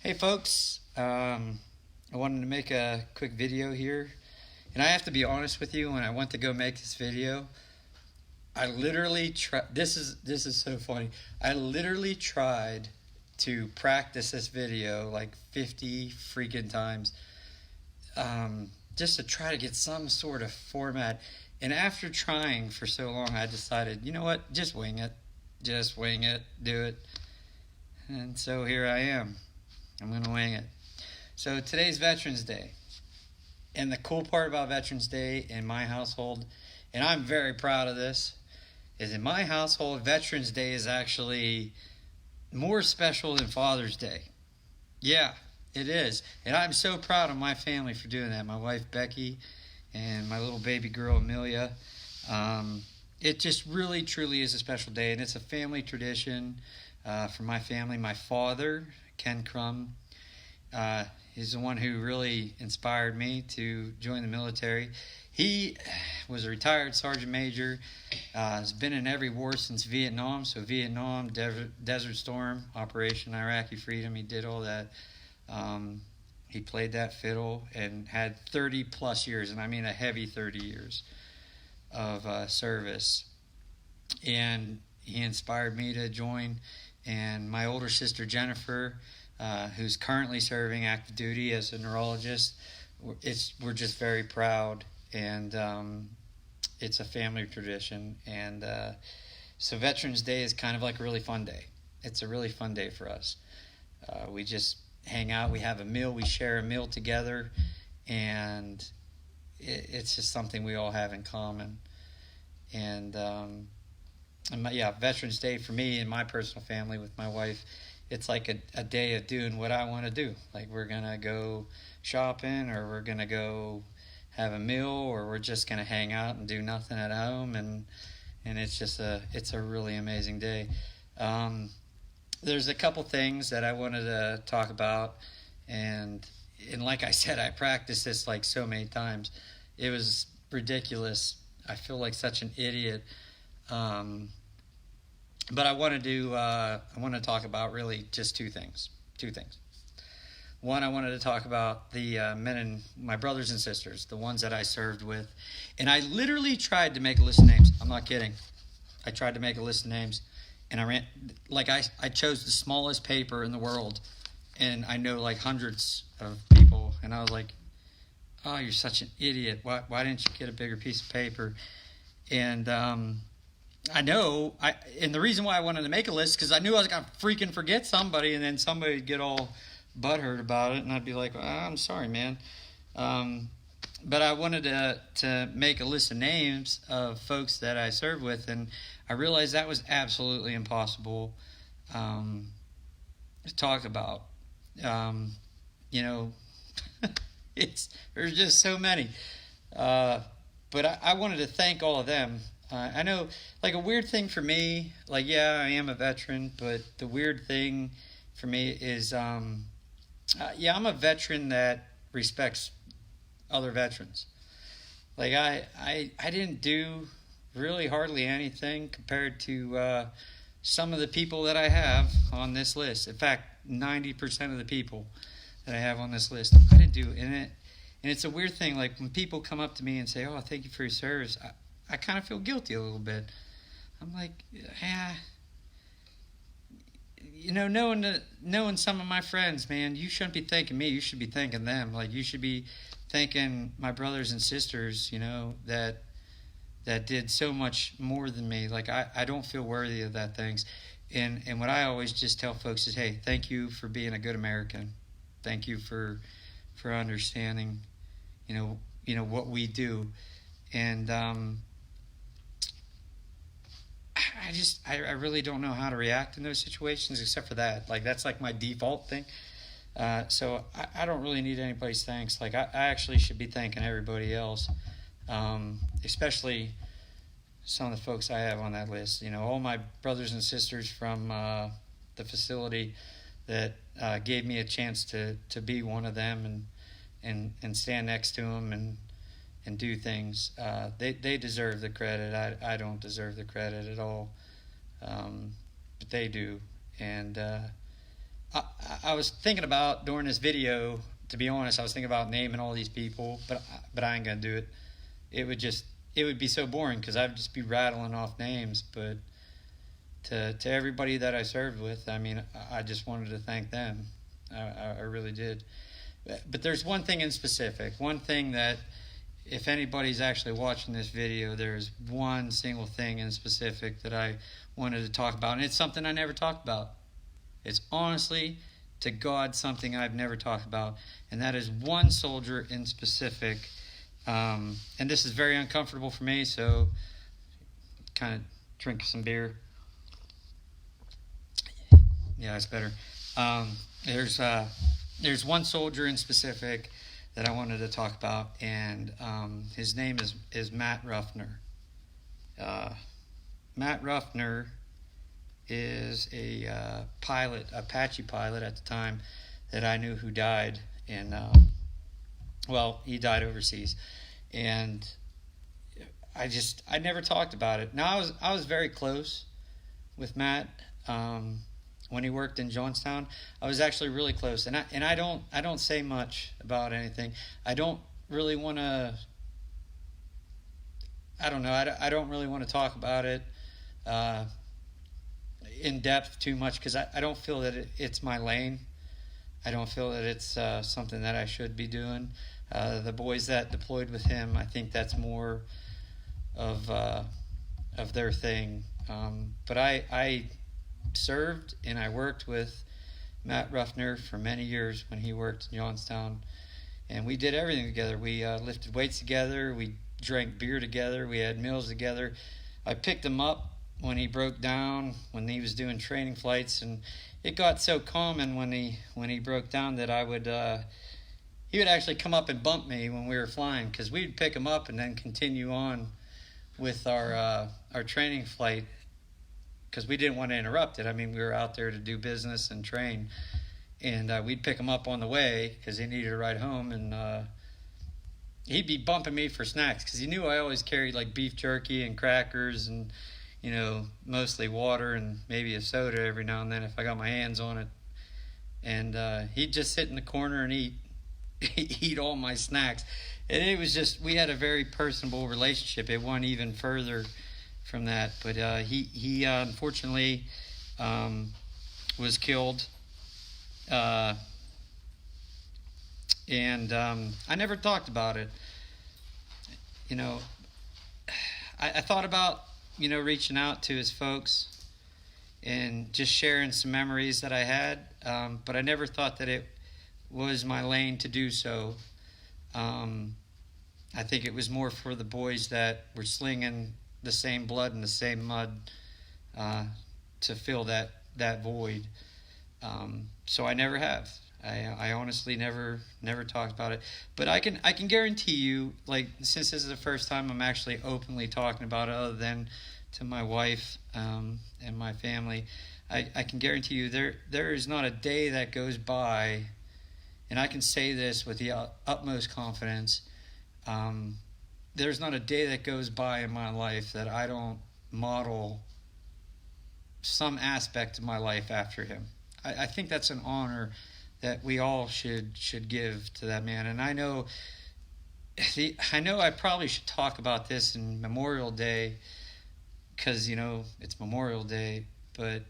Hey folks, I wanted to make a quick video here, and I have to be honest with you. When I went to go make this video, I literally tried. This is so funny. I literally tried to practice this video like 50 freaking times, just to try to get some sort of format. And after trying for so long, I decided, you know what? Just wing it. Just wing it. Do it. And so here I am. I'm going to wing it. So today's Veterans Day. And the cool part about Veterans Day in my household, and I'm very proud of this, is in my household, Veterans Day is actually more special than Father's Day. Yeah, it is. And I'm so proud of my family for doing that. My wife, Becky, and my little baby girl, Amelia. It just really, truly is a special day. And it's a family tradition for my family. My father, Ken Crum, is the one who really inspired me to join the military. He was a retired sergeant major, has been in every war since Vietnam. So Vietnam, Desert Storm, Operation Iraqi Freedom, he did all that. He played that fiddle and had 30 plus years, and I mean a heavy 30 years of service. And he inspired me to join. And my older sister, Jennifer, who's currently serving active duty as a neurologist, we're just very proud. And it's a family tradition. And so Veterans Day is kind of like a really fun day. It's a really fun day for us. We just hang out, we have a meal, we share a meal together, and it's just something we all have in common. And Veterans Day for me and my personal family with my wife, it's like a day of doing what I want to do. Like we're going to go shopping, or we're going to go have a meal, or we're just going to hang out and do nothing at home. And it's a really amazing day. There's a couple things that I wanted to talk about. And like I said, I practiced this like so many times. It was ridiculous. I feel like such an idiot. But I want to talk about really just two things. One, I wanted to talk about the men and my brothers and sisters, the ones that I served with. And I literally tried to make a list of names. I'm not kidding. I tried to make a list of names. And I chose the smallest paper in the world. And I know like hundreds of people. And I was like, oh, you're such an idiot. Why didn't you get a bigger piece of paper? And and the reason why I wanted to make a list, because I knew I was going to freaking forget somebody, and then somebody would get all butthurt about it, and I'd be like, I'm sorry, man. But I wanted to make a list of names of folks that I served with, and I realized that was absolutely impossible to talk about. There's just so many. But I wanted to thank all of them. I know, like, a weird thing for me, like, yeah, I am a veteran, but the weird thing for me is, I'm a veteran that respects other veterans. Like, I didn't do really hardly anything compared to some of the people that I have on this list. In fact, 90% of the people that I have on this list, I didn't do in it. And it's a weird thing, like, when people come up to me and say, oh, thank you for your service, I kind of feel guilty a little bit. I'm like, yeah, knowing some of my friends, man, you shouldn't be thanking me. You should be thanking them. Like, you should be thanking my brothers and sisters, that did so much more than me. Like, I don't feel worthy of that things. And what I always just tell folks is, hey, thank you for being a good American. Thank you for understanding, what we do. And I really don't know how to react in those situations except for that. Like, that's like my default thing. So I don't really need anybody's thanks. Like, I actually should be thanking everybody else, especially some of the folks I have on that list. All my brothers and sisters from the facility that gave me a chance to be one of them and stand next to them and do things. They deserve the credit. I don't deserve the credit at all, but they do. And I, I was thinking about during this video. To be honest, I was thinking about naming all these people, but I ain't gonna do it. It would be so boring because I'd just be rattling off names. But to everybody that I served with, I mean, I just wanted to thank them. I really did. But there's one thing in specific, one thing that if anybody's actually watching this video, there's one single thing in specific that I wanted to talk about, and it's something I never talked about. It's honestly, to God, something I've never talked about, and that is one soldier in specific. And this is very uncomfortable for me, so kind of drink some beer. Yeah, that's better. There's one soldier in specific that I wanted to talk about, and his name is Matt Ruffner. Matt Ruffner is a pilot, Apache pilot at the time that I knew, who died in, he died overseas, and I never talked about it. Now I was very close with Matt when he worked in Johnstown. I was actually really close, and I don't say much about anything. I don't really want to. I don't know. I don't really want to talk about it in depth too much because I don't feel that it's my lane. I don't feel that it's something that I should be doing. The boys that deployed with him, I think that's more of their thing. But I served and I worked with Matt Ruffner for many years when he worked in Johnstown, and we did everything together. We lifted weights together, we drank beer together, we had meals together. I picked him up when he broke down, when he was doing training flights, and it got so common when he broke down that he would actually come up and bump me when we were flying, because we'd pick him up and then continue on with our training flight, because we didn't want to interrupt it. I mean, we were out there to do business and train, and we'd pick him up on the way because he needed a ride home, and he'd be bumping me for snacks because he knew I always carried like beef jerky and crackers and, mostly water and maybe a soda every now and then if I got my hands on it. And he'd just sit in the corner and eat all my snacks. And it was just, we had a very personable relationship. It went even further from that. But he unfortunately was killed. And I never talked about it. I thought about, reaching out to his folks and just sharing some memories that I had, but I never thought that it was my lane to do so. I think it was more for the boys that were slinging the same blood and the same mud to fill that void. So I never have. I honestly never talked about it, but I can guarantee you, like, since this is the first time I'm actually openly talking about it, other than to my wife and my family, I can guarantee you there is not a day that goes by, and I can say this with the utmost confidence. There's not a day that goes by in my life that I don't model some aspect of my life after him. I think that's an honor that we all should give to that man. And I know I probably should talk about this in Memorial Day because, it's Memorial Day. But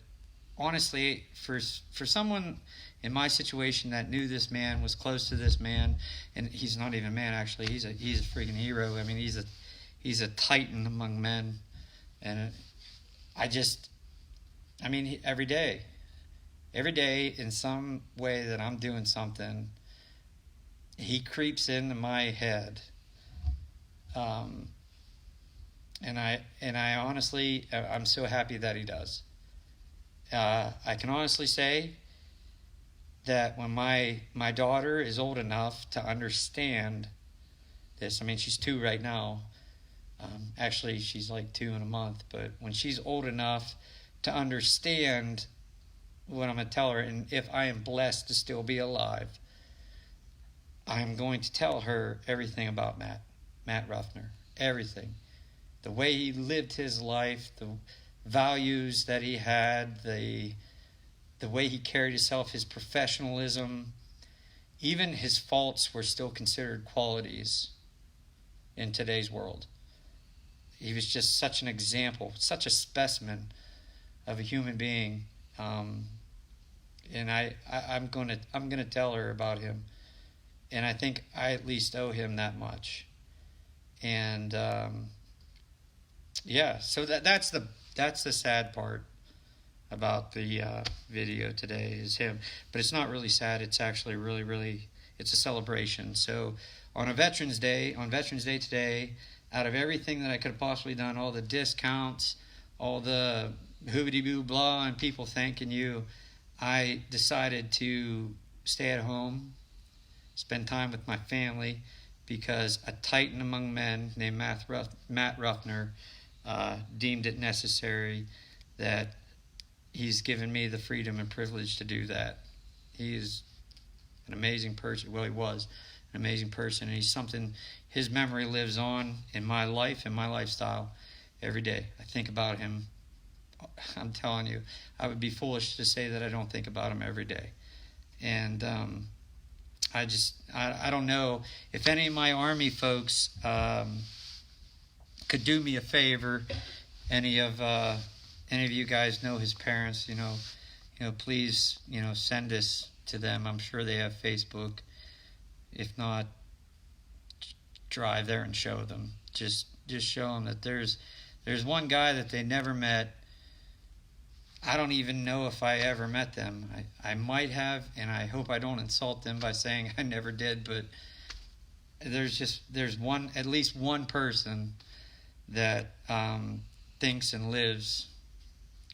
honestly, for someone in my situation that knew this man, was close to this man, and he's not even a man, actually, he's a freaking hero. I mean, he's a titan among men. And every day in some way that I'm doing something, he creeps into my head. And I honestly, I'm so happy that he does. I can honestly say that when my daughter is old enough to understand this, I mean, she's 2 right now. Actually, she's like 2 in a month. But when she's old enough to understand what I'm going to tell her, and if I am blessed to still be alive, I'm going to tell her everything about Matt Ruffner, everything. The way he lived his life, the values that he had, the the way he carried himself, his professionalism, even his faults were still considered qualities in today's world. He was just such an example, such a specimen of a human being. And I'm gonna tell her about him, and I think I at least owe him that much. And so that's the sad part about the video today is him. But it's not really sad. It's actually really, it's a celebration. So on Veterans Day today, out of everything that I could have possibly done, all the discounts, all the hoobity-boo blah and people thanking you, I decided to stay at home, spend time with my family, because a titan among men named Matt Ruffner deemed it necessary that he's given me the freedom and privilege to do that. He is an amazing person. Well, he was an amazing person, and his memory lives on in my life and my lifestyle every day. I think about him. I'm telling you, I would be foolish to say that I don't think about him every day. And I don't know if any of my Army folks could do me a favor. Any of you guys know his parents, please, send this to them. I'm sure they have Facebook. If not, drive there and show them. Just show them that there's one guy that they never met. I don't even know if I ever met them. I might have, and I hope I don't insult them by saying I never did, but there's at least one person that thinks and lives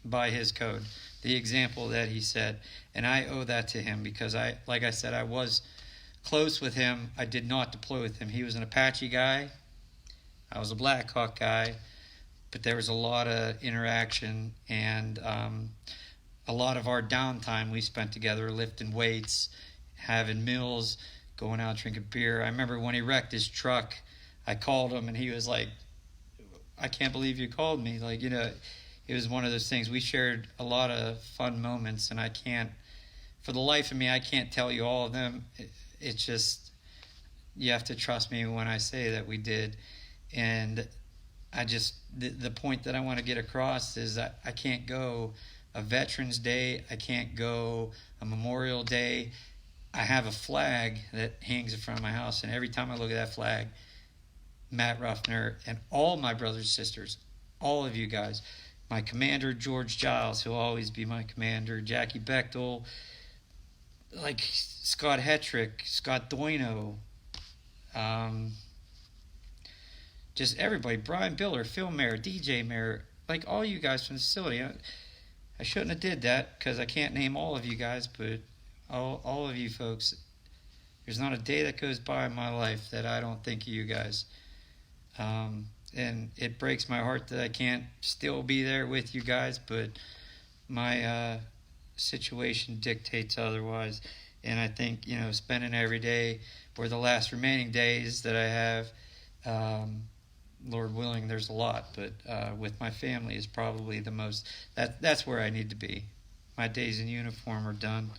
by his code, the example that he set, and I owe that to him because like I said, I was close with him. I did not deploy with him. He was an Apache guy. I was a Black Hawk guy. But there was a lot of interaction, and a lot of our downtime we spent together lifting weights, having meals, going out drinking beer. I remember when he wrecked his truck, I called him, and he was like, I can't believe you called me. Like, it was one of those things. We shared a lot of fun moments, and for the life of me, I can't tell you all of them. It's just, you have to trust me when I say that we did. And the point that I want to get across is that I can't go a Veterans Day. I can't go a Memorial Day. I have a flag that hangs in front of my house, and every time I look at that flag, Matt Ruffner and all my brothers and sisters, all of you guys, my commander, George Giles, who'll always be my commander, Jackie Bechtel, like Scott Hetrick, Scott Doino, just everybody, Brian Biller, Phil Mayer, DJ Mayer, like all you guys from the facility. I shouldn't have did that because I can't name all of you guys, but all of you folks, there's not a day that goes by in my life that I don't think of you guys. And it breaks my heart that I can't still be there with you guys, but my situation dictates otherwise. And I think, spending every day, or the last remaining days that I have, Lord willing, there's a lot, but with my family is probably the most. That's where I need to be. My days in uniform are done.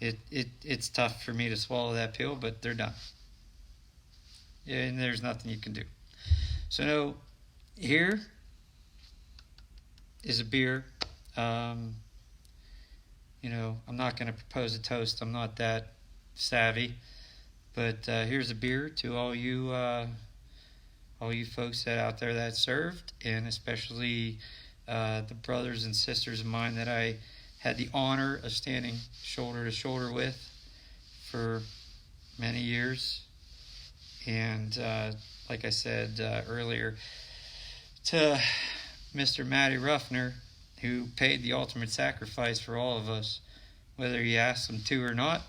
It's tough for me to swallow that pill, but they're done. And there's nothing you can do. So here is a beer. I'm not going to propose a toast. I'm not that savvy, but here's a beer to all you folks that out there that served, and especially the brothers and sisters of mine that I had the honor of standing shoulder to shoulder with for many years. And like I said earlier, to Mr. Matty Ruffner, who paid the ultimate sacrifice for all of us, whether he asked him to or not,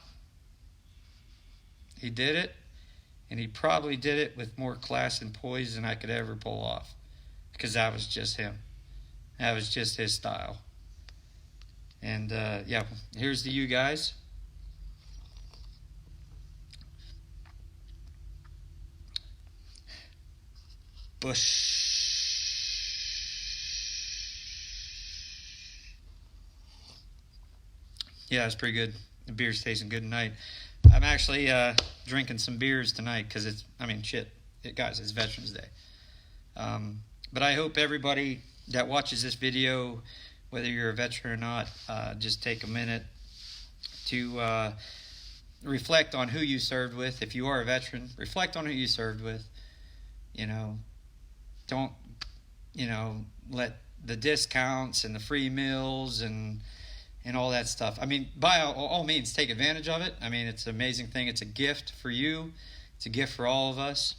he did it. And he probably did it with more class and poise than I could ever pull off, because that was just him. That was just his style. And here's to you guys. Bush. Yeah, it's pretty good. The beer's tasting good tonight. I'm actually drinking some beers tonight because guys, it's Veterans Day. But I hope everybody that watches this video, whether you're a veteran or not, just take a minute to reflect on who you served with. If you are a veteran, reflect on who you served with. You know, don't, let the discounts and the free meals and all that stuff. I mean, by all means, take advantage of it. I mean, it's an amazing thing. It's a gift for you. It's a gift for all of us.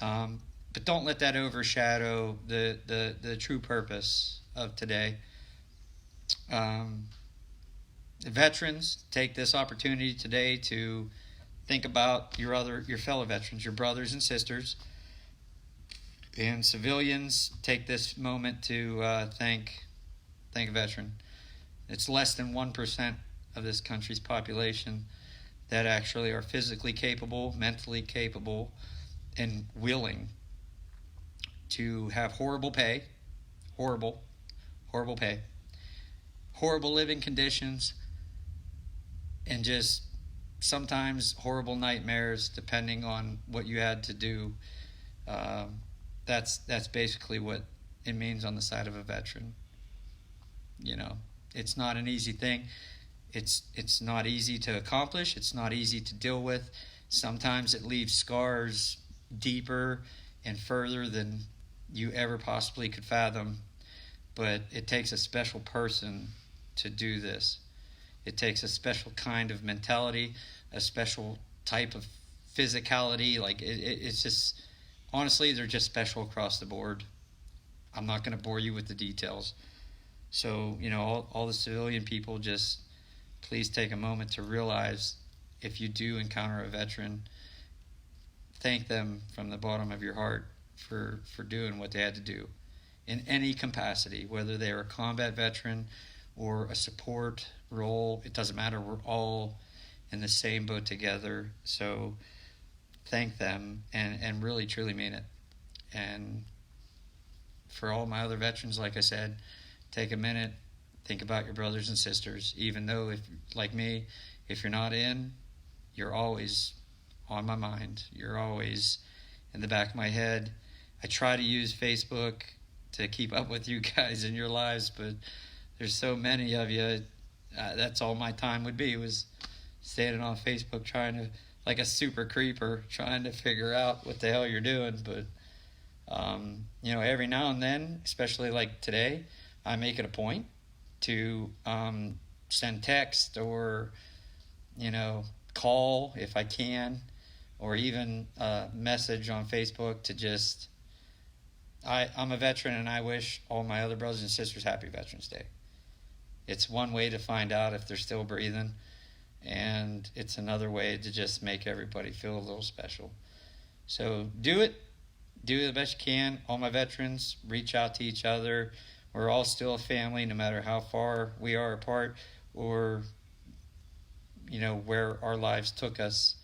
But don't let that overshadow the true purpose of today. The veterans, take this opportunity today to think about your fellow veterans, your brothers and sisters. And civilians, take this moment to thank a veteran. It's less than 1% of this country's population that actually are physically capable, mentally capable, and willing to have horrible pay, horrible pay, horrible living conditions, and just sometimes horrible nightmares depending on what you had to do. That's basically what it means on the side of a veteran. It's not an easy thing. It's not easy to accomplish. It's not easy to deal with. Sometimes it leaves scars deeper and further than you ever possibly could fathom. But it takes a special person to do this. It takes a special kind of mentality, a special type of physicality. Like it's just, honestly, they're just special across the board. I'm not going to bore you with the details. So, all the civilian people, just please take a moment to realize, if you do encounter a veteran, thank them from the bottom of your heart for doing what they had to do in any capacity, whether they are a combat veteran or a support role. It doesn't matter. We're all in the same boat together. So thank them and really, truly mean it. And for all my other veterans, like I said, take a minute, think about your brothers and sisters. Even though, if like me, if you're not in, you're always on my mind. You're always in the back of my head. I try to use Facebook to keep up with you guys in your lives, but there's so many of you. That's all my time would be, was standing on Facebook trying to, like a super creeper, trying to figure out what the hell you're doing. But every now and then, especially like today, I make it a point to send text or call if I can, or even a message on Facebook to just, I'm a veteran and I wish all my other brothers and sisters happy Veterans Day. It's one way to find out if they're still breathing, and it's another way to just make everybody feel a little special. So do the best you can. All my veterans, reach out to each other. We're all still a family, no matter how far we are apart, or where our lives took us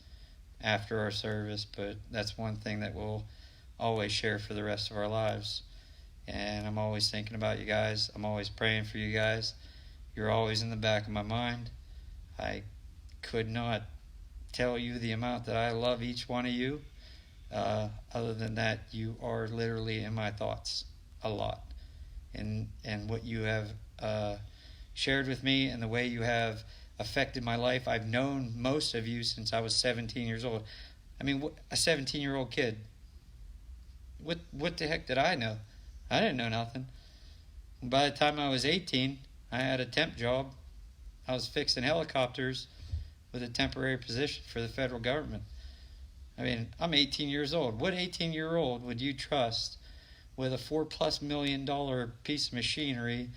after our service. But that's one thing that we'll always share for the rest of our lives. And I'm always thinking about you guys. I'm always praying for you guys. You're always in the back of my mind. I could not tell you the amount that I love each one of you. Other than that, you are literally in my thoughts a lot. And what you have shared with me, and the way you have affected my life. I've known most of you since I was 17 years old. I mean, a 17-year-old kid. What the heck did I know? I didn't know nothing. By the time I was 18, I had a temp job. I was fixing helicopters with a temporary position for the federal government. I mean, I'm 18 years old. What 18-year-old would you trust with a $4+ million piece of machinery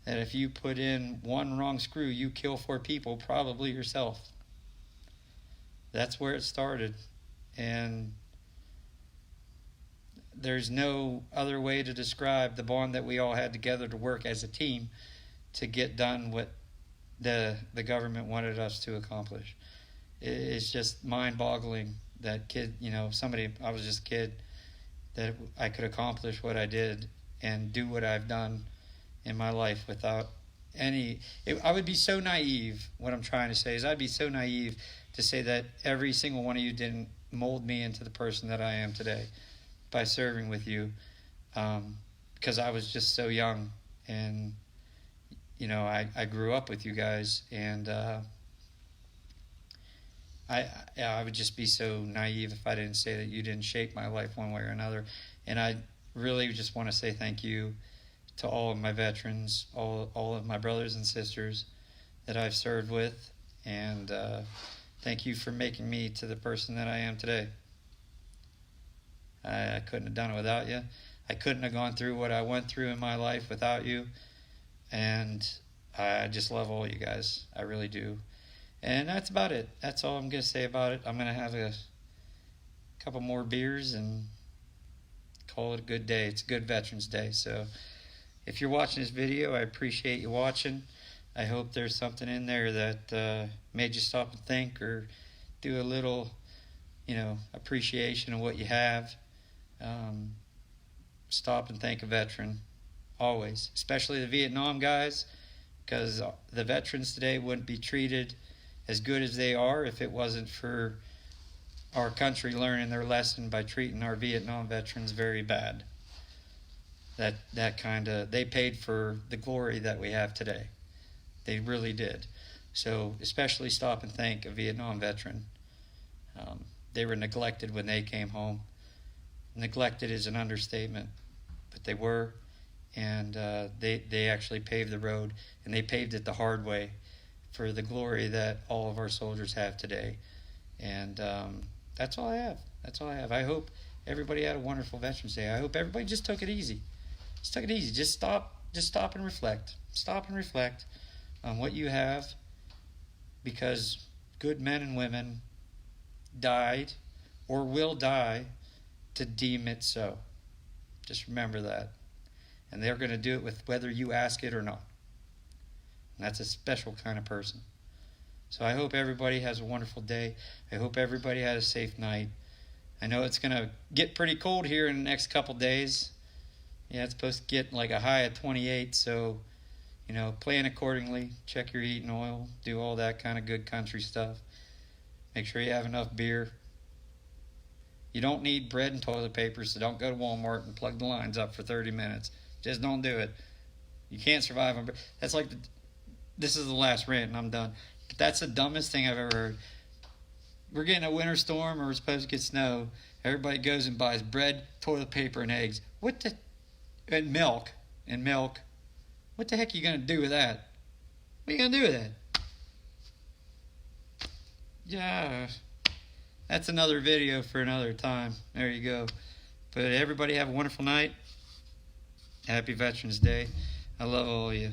that if you put in one wrong screw, you kill 4 people, probably yourself? That's where it started. And there's no other way to describe the bond that we all had together to work as a team to get done what the government wanted us to accomplish. It's just mind-boggling that I was just a kid, that I could accomplish what I did and do what I've done in my life without I would be so naive. What I'm trying to say is I'd be so naive to say that every single one of you didn't mold me into the person that I am today by serving with you, because I was just so young, and I grew up with you guys, and I would just be so naive if I didn't say that you didn't shape my life one way or another. And I really just want to say thank you to all of my veterans, all of my brothers and sisters that I've served with, and thank you for making me to the person that I am today. I couldn't have done it without you. I couldn't have gone through what I went through in my life without you, and I just love all you guys. I really do. And that's about it. That's all I'm going to say about it. I'm going to have a couple more beers and call it a good day. It's a good Veterans Day. So if you're watching this video, I appreciate you watching. I hope there's something in there that made you stop and think, or do a little, appreciation of what you have. Stop and thank a veteran, always, especially the Vietnam guys, because the veterans today wouldn't be treated as good as they are if it wasn't for our country learning their lesson by treating our Vietnam veterans very bad. They paid for the glory that we have today. They really did. So especially stop and thank a Vietnam veteran. They were neglected when they came home. Neglected is an understatement, but they were, and they actually paved the road, and they paved it the hard way for the glory that all of our soldiers have today. And that's all I have. That's all I have. I hope everybody had a wonderful Veterans Day. I hope everybody just took it easy. Just took it easy. Just stop and reflect. Stop and reflect on what you have, because good men and women died or will die to deem it so. Just remember that. And they're going to do it with whether you ask it or not. And that's a special kind of person. So I hope everybody has a wonderful day. I hope everybody had a safe night. I know it's going to get pretty cold here in the next couple days. Yeah, it's supposed to get like a high of 28, so, plan accordingly. Check your heating oil. Do all that kind of good country stuff. Make sure you have enough beer. You don't need bread and toilet paper, so don't go to Walmart and plug the lines up for 30 minutes. Just don't do it. You can't survive on bread. That's like, this is the last rant and I'm done. But that's the dumbest thing I've ever heard. We're getting a winter storm, or we're supposed to get snow. Everybody goes and buys bread, toilet paper, and eggs. And milk. What the heck are you going to do with that? What are you going to do with that? Yeah. That's another video for another time. There you go. But everybody have a wonderful night. Happy Veterans Day. I love all of you.